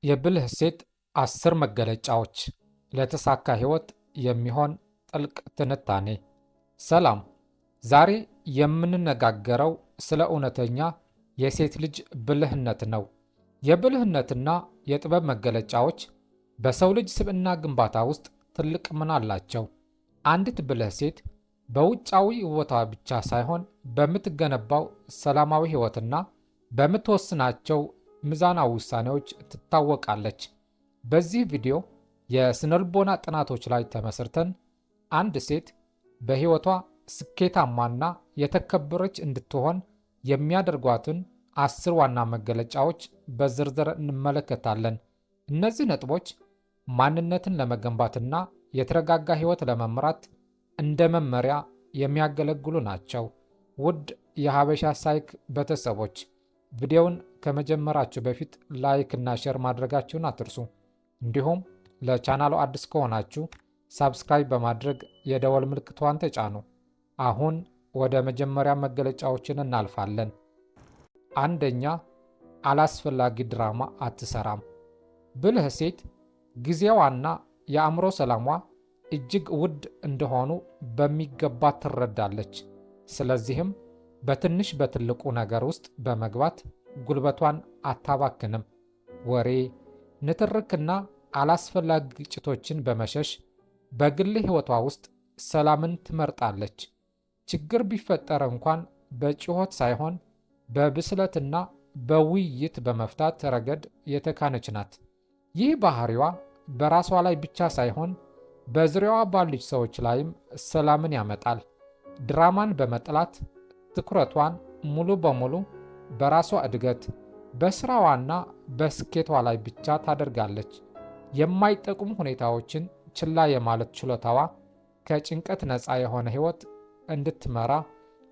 የብልህ ሴት 10 መገለጫዎች ለተሳካ ሕይወት የሚሆን ጥልቅ ትንታኔ። ሰላም፣ ዛሬ የምንነጋገረው ስለ እውነተኛ የሴት ልጅ ብልህነት ነው። የብልህነትና የጥበብ መገለጫዎች በሰው ልጅ ስብዕና ግንባታ ውስጥ ትልቅ ሚና አላቸው። አንዲት ብልህ ሴት በውጫዊ ውበቷ ብቻ ሳይሆን በምትገነባው ሰላማዊ ሕይወትና በምትወስናቸው ሚዛናዊ ውሳኔዎች ትታወቃለች። በዚህ ቪዲዮ የስነልቦና ጥናቶች ላይ ተመስርተን አንድ ሴት በሕይወቷ ስኬታማና የተከበረች እንድትሆን የሚያደርጓትን 10 ዋና መገለጫዎች በዝርዝር እንመለከታለን። እነዚህ ነጥቦች ማንነትን ለመገንባትና የተረጋጋ ሕይወት ለመምራት እንደ መመሪያ የሚያገለግሉ ናቸው። ውድ የሀበሻ ሳይክ ቤተሰቦች፣ ቪዲዮውን ከመጀመራችሁ በፊት ላይክ እና ሼር ማድረጋችሁን አትርሱ። እንዲሁም ለቻናሉ አዲስ ከሆናችሁ ሳብስክራይብ በማድረግ የደወል ምልክቷን ተጫኑ። አሁን ወደ መጀመሪያ መገለጫዎችን እናልፋለን። አንደኛ፣ አላስፈላጊ ድራማ አትሰራም። ብልህ ሴት ጊዜዋና የአእምሮ ሰላሟ እጅግ ውድ እንደሆኑ በሚገባ ትረዳለች። ስለዚህም በትንሽ በትልቁ ነገር ውስጥ በመግባት ጉልበቷን አታባክንም። ወሬ፣ ንትርክና አላስፈላጊ ግጭቶችን በመሸሽ በግል ሕይወቷ ውስጥ ሰላምን ትመርጣለች። ችግር ቢፈጠር እንኳን በጩኸት ሳይሆን በብስለትና በውይይት በመፍታት ረገድ የተካነች ናት። ይህ ባህሪዋ በራሷ ላይ ብቻ ሳይሆን በዙሪያዋ ባሉት ሰዎች ላይም ሰላምን ያመጣል። ድራማን በመጥላት ትኩረቷን ሙሉ በሙሉ በራሷ እድገት፣ በስራዋና በስኬቷ ላይ ብቻ ታደርጋለች። የማይጠቅሙ ሁኔታዎችን ችላ የማለት ችሎታዋ ከጭንቀት ነፃ የሆነ ሕይወት እንድትመራ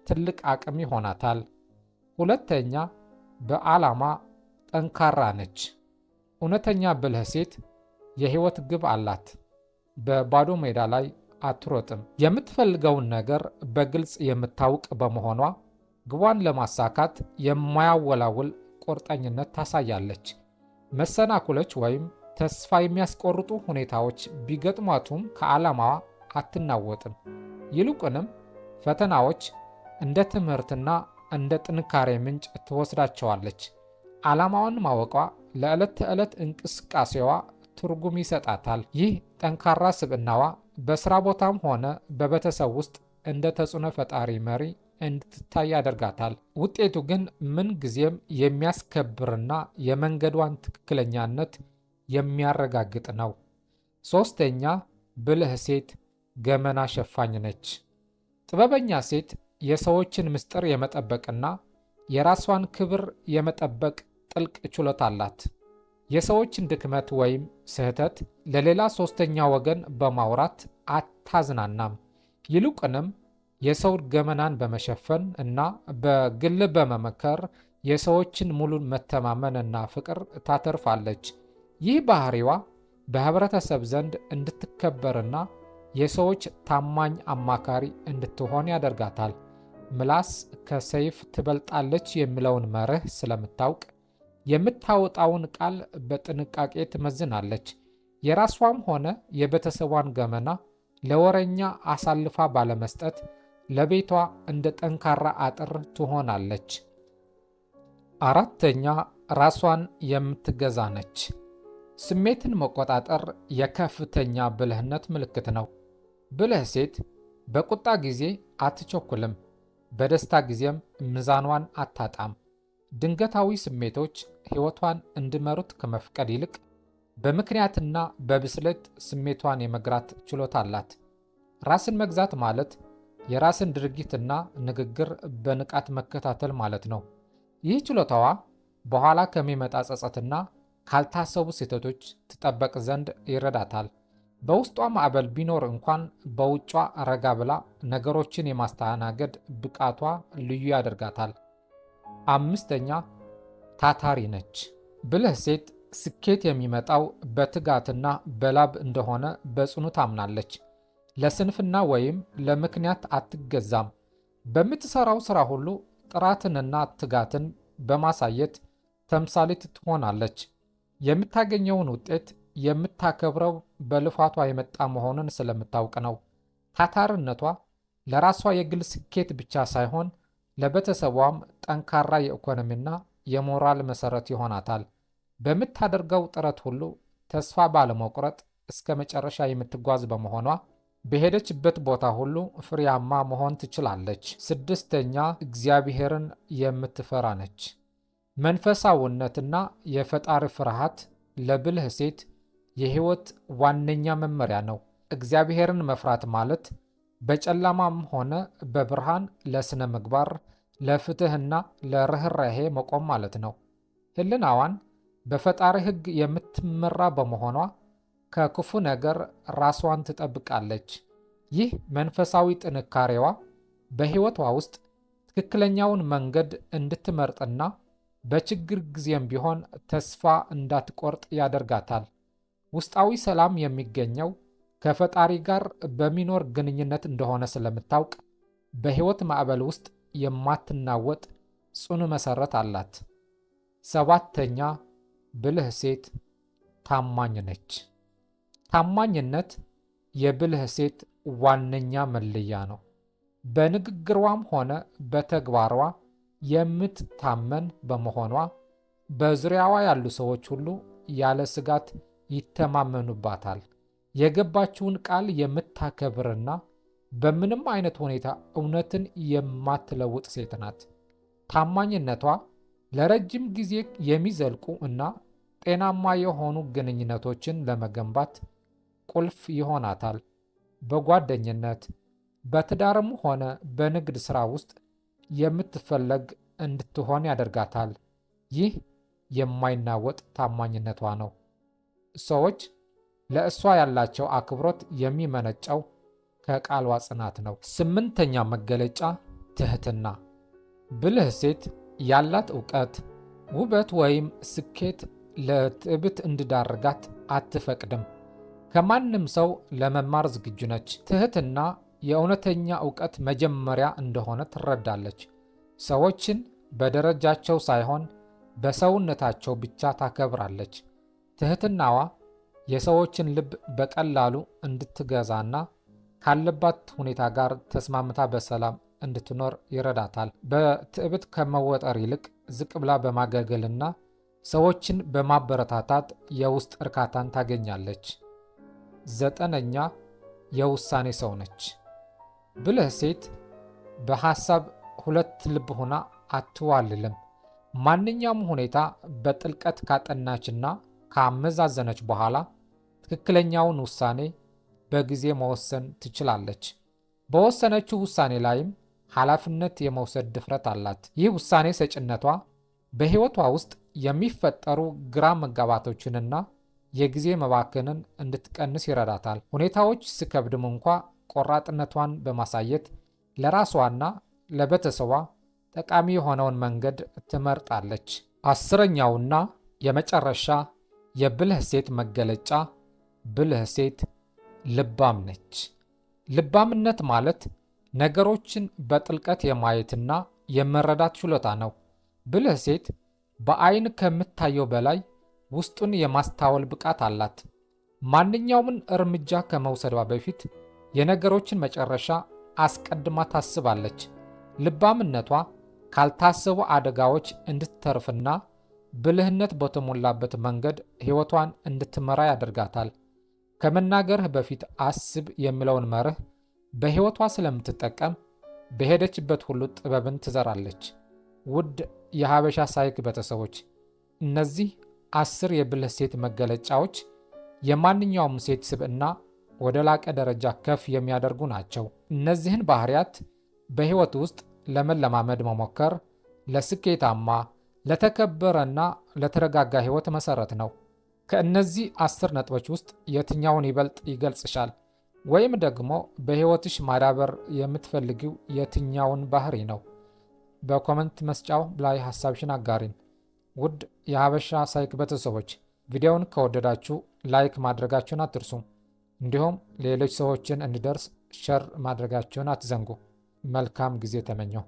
ትልቅ አቅም ይሆናታል። ሁለተኛ፣ በዓላማ ጠንካራ ነች። እውነተኛ ብልህ ሴት የሕይወት ግብ አላት። በባዶ ሜዳ ላይ አትሮጥም። የምትፈልገውን ነገር በግልጽ የምታውቅ በመሆኗ ግቧን ለማሳካት የማያወላውል ቁርጠኝነት ታሳያለች። መሰናክሎች ወይም ተስፋ የሚያስቆርጡ ሁኔታዎች ቢገጥሟቱም ከዓላማዋ አትናወጥም። ይልቁንም ፈተናዎች እንደ ትምህርትና እንደ ጥንካሬ ምንጭ ትወስዳቸዋለች። ዓላማዋን ማወቋ ለዕለት ተዕለት እንቅስቃሴዋ ትርጉም ይሰጣታል። ይህ ጠንካራ ስብዕናዋ በሥራ ቦታም ሆነ በቤተሰብ ውስጥ እንደ ተጽዕኖ ፈጣሪ መሪ እንድትታይ ያደርጋታል። ውጤቱ ግን ምን ጊዜም የሚያስከብርና የመንገዷን ትክክለኛነት የሚያረጋግጥ ነው። ሦስተኛ፣ ብልህ ሴት ገመና ሸፋኝ ነች። ጥበበኛ ሴት የሰዎችን ምስጢር የመጠበቅና የራሷን ክብር የመጠበቅ ጥልቅ ችሎታ አላት። የሰዎችን ድክመት ወይም ስህተት ለሌላ ሦስተኛ ወገን በማውራት አታዝናናም። ይልቁንም የሰው ገመናን በመሸፈን እና በግል በመመከር የሰዎችን ሙሉ መተማመን እና ፍቅር ታተርፋለች። ይህ ባህሪዋ በህብረተሰብ ዘንድ እንድትከበርና የሰዎች ታማኝ አማካሪ እንድትሆን ያደርጋታል። ምላስ ከሰይፍ ትበልጣለች የሚለውን መርህ ስለምታውቅ የምታወጣውን ቃል በጥንቃቄ ትመዝናለች። የራሷም ሆነ የቤተሰቧን ገመና ለወረኛ አሳልፋ ባለመስጠት ለቤቷ እንደ ጠንካራ አጥር ትሆናለች። አራተኛ፣ ራሷን የምትገዛ ነች። ስሜትን መቆጣጠር የከፍተኛ ብልህነት ምልክት ነው። ብልህ ሴት በቁጣ ጊዜ አትቸኩልም፣ በደስታ ጊዜም ሚዛኗን አታጣም። ድንገታዊ ስሜቶች ሕይወቷን እንዲመሩት ከመፍቀድ ይልቅ በምክንያትና በብስለት ስሜቷን የመግራት ችሎታ አላት። ራስን መግዛት ማለት የራስን ድርጊትና ንግግር በንቃት መከታተል ማለት ነው። ይህ ችሎታዋ በኋላ ከሚመጣ ጸጸትና ካልታሰቡ ስህተቶች ትጠበቅ ዘንድ ይረዳታል። በውስጧ ማዕበል ቢኖር እንኳን በውጯ ረጋ ብላ ነገሮችን የማስተናገድ ብቃቷ ልዩ ያደርጋታል። አምስተኛ፣ ታታሪ ነች። ብልህ ሴት ስኬት የሚመጣው በትጋትና በላብ እንደሆነ በጽኑ ታምናለች። ለስንፍና ወይም ለምክንያት አትገዛም። በምትሰራው ሥራ ሁሉ ጥራትንና ትጋትን በማሳየት ተምሳሌት ትሆናለች። የምታገኘውን ውጤት የምታከብረው በልፋቷ የመጣ መሆኑን ስለምታውቅ ነው። ታታርነቷ ለራሷ የግል ስኬት ብቻ ሳይሆን ለቤተሰቧም ጠንካራ የኢኮኖሚና የሞራል መሰረት ይሆናታል። በምታደርገው ጥረት ሁሉ ተስፋ ባለመቁረጥ እስከ መጨረሻ የምትጓዝ በመሆኗ በሄደችበት ቦታ ሁሉ ፍሬያማ መሆን ትችላለች። ስድስተኛ፣ እግዚአብሔርን የምትፈራ ነች። መንፈሳዊነትና የፈጣሪ ፍርሃት ለብልህ ሴት የሕይወት ዋነኛ መመሪያ ነው። እግዚአብሔርን መፍራት ማለት በጨለማም ሆነ በብርሃን ለስነ ምግባር፣ ለፍትህና ለርኅራኄ መቆም ማለት ነው። ሕሊናዋን በፈጣሪ ሕግ የምትመራ በመሆኗ ከክፉ ነገር ራሷን ትጠብቃለች። ይህ መንፈሳዊ ጥንካሬዋ በሕይወቷ ውስጥ ትክክለኛውን መንገድ እንድትመርጥና በችግር ጊዜም ቢሆን ተስፋ እንዳትቆርጥ ያደርጋታል። ውስጣዊ ሰላም የሚገኘው ከፈጣሪ ጋር በሚኖር ግንኙነት እንደሆነ ስለምታውቅ በሕይወት ማዕበል ውስጥ የማትናወጥ ጽኑ መሠረት አላት። ሰባተኛ፣ ብልህ ሴት ታማኝ ነች። ታማኝነት የብልህ ሴት ዋነኛ መለያ ነው። በንግግሯም ሆነ በተግባሯ የምትታመን በመሆኗ በዙሪያዋ ያሉ ሰዎች ሁሉ ያለ ስጋት ይተማመኑባታል። የገባችውን ቃል የምታከብርና በምንም አይነት ሁኔታ እውነትን የማትለውጥ ሴት ናት። ታማኝነቷ ለረጅም ጊዜ የሚዘልቁ እና ጤናማ የሆኑ ግንኙነቶችን ለመገንባት ቁልፍ ይሆናታል። በጓደኝነት፣ በትዳርም ሆነ በንግድ ሥራ ውስጥ የምትፈለግ እንድትሆን ያደርጋታል። ይህ የማይናወጥ ታማኝነቷ ነው። ሰዎች ለእሷ ያላቸው አክብሮት የሚመነጨው ከቃሏ ጽናት ነው። ስምንተኛ መገለጫ ትህትና። ብልህ ሴት ያላት ዕውቀት፣ ውበት ወይም ስኬት ለትዕቢት እንዲዳርጋት አትፈቅድም። ከማንም ሰው ለመማር ዝግጁ ነች። ትህትና የእውነተኛ ዕውቀት መጀመሪያ እንደሆነ ትረዳለች። ሰዎችን በደረጃቸው ሳይሆን በሰውነታቸው ብቻ ታከብራለች። ትህትናዋ የሰዎችን ልብ በቀላሉ እንድትገዛና ካለባት ሁኔታ ጋር ተስማምታ በሰላም እንድትኖር ይረዳታል። በትዕቢት ከመወጠር ይልቅ ዝቅ ብላ በማገልገልና ሰዎችን በማበረታታት የውስጥ እርካታን ታገኛለች። ዘጠነኛ፣ የውሳኔ ሰው ነች። ብልህ ሴት በሐሳብ ሁለት ልብ ሆና አትዋልልም። ማንኛውም ሁኔታ በጥልቀት ካጠናችና ካመዛዘነች በኋላ ትክክለኛውን ውሳኔ በጊዜ መወሰን ትችላለች። በወሰነችው ውሳኔ ላይም ኃላፊነት የመውሰድ ድፍረት አላት። ይህ ውሳኔ ሰጭነቷ በሕይወቷ ውስጥ የሚፈጠሩ ግራ መጋባቶችንና የጊዜ መባከንን እንድትቀንስ ይረዳታል። ሁኔታዎች ሲከብድም እንኳ ቆራጥነቷን በማሳየት ለራሷና ለቤተሰቧ ጠቃሚ የሆነውን መንገድ ትመርጣለች። አስረኛውና የመጨረሻ የብልህ ሴት መገለጫ፣ ብልህ ሴት ልባም ነች። ልባምነት ማለት ነገሮችን በጥልቀት የማየትና የመረዳት ችሎታ ነው። ብልህ ሴት በአይን ከምታየው በላይ ውስጡን የማስተዋል ብቃት አላት። ማንኛውምን እርምጃ ከመውሰዷ በፊት የነገሮችን መጨረሻ አስቀድማ ታስባለች። ልባምነቷ ካልታሰቡ አደጋዎች እንድትተርፍና ብልህነት በተሞላበት መንገድ ሕይወቷን እንድትመራ ያደርጋታል። ከመናገርህ በፊት አስብ የሚለውን መርህ በሕይወቷ ስለምትጠቀም በሄደችበት ሁሉ ጥበብን ትዘራለች። ውድ የሀበሻ ሳይክ ቤተሰቦች፣ እነዚህ 10 የብልህ ሴት መገለጫዎች የማንኛውም ሴት ስብዕና ወደ ላቀ ደረጃ ከፍ የሚያደርጉ ናቸው። እነዚህን ባህሪያት በሕይወት ውስጥ ለመለማመድ መሞከር ለስኬታማ፣ ለተከበረና ለተረጋጋ ሕይወት መሠረት ነው። ከእነዚህ 10 ነጥቦች ውስጥ የትኛውን ይበልጥ ይገልጽሻል? ወይም ደግሞ በሕይወትሽ ማዳበር የምትፈልጊው የትኛውን ባህሪ ነው? በኮመንት መስጫው ላይ ሐሳብሽን አጋሪን። ውድ የሀበሻ ሳይክ ቤተሰቦች፣ ቪዲዮውን ከወደዳችሁ ላይክ ማድረጋችሁን አትርሱ። እንዲሁም ሌሎች ሰዎችን እንዲደርስ ሸር ማድረጋችሁን አትዘንጉ። መልካም ጊዜ ተመኘው።